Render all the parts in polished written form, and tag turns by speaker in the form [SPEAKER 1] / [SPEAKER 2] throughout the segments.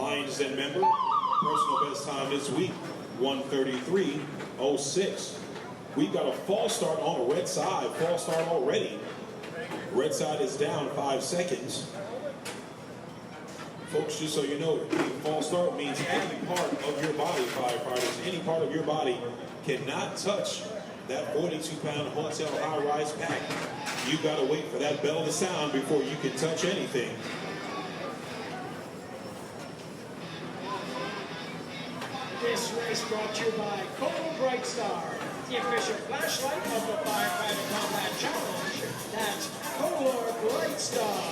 [SPEAKER 1] Lions Den member, personal best time this week, 1:33.06. We've got a false start on the red side, false start already. Red side is down 5 seconds. Folks, just so you know, false start means any part of your body, firefighters, any part of your body cannot touch that 42-pound hotel high-rise pack. You got to wait for that bell to sound before you can touch anything.
[SPEAKER 2] This race brought to you by Kohl Bright Star, the official flashlight of the Firefighter Combat Challenge. That's Kohl Bright Star.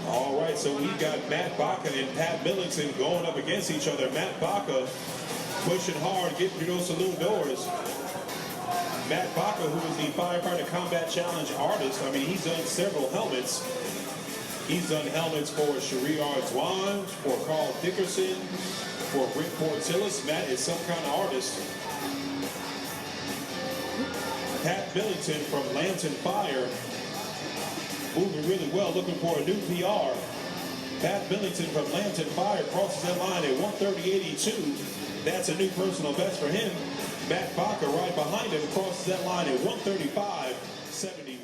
[SPEAKER 1] All right, so we've got Matt Baca and Pat Millington going up against each other. Matt Baca pushing hard, getting through those saloon doors. Matt Baca, who is the Firefighter Combat Challenge artist, I mean, he's done several helmets. He's done helmets for Cherie Ardoin, for Carl Dickerson, for Rick Portillis. Matt is some kind of artist. Pat Millington from Lambton Fire, moving really well, looking for a new PR. Pat Millington from Lambton Fire crosses that line at 1:30.82. That's a new personal best for him. Matt Baca right behind him crosses that line at 1:35.70.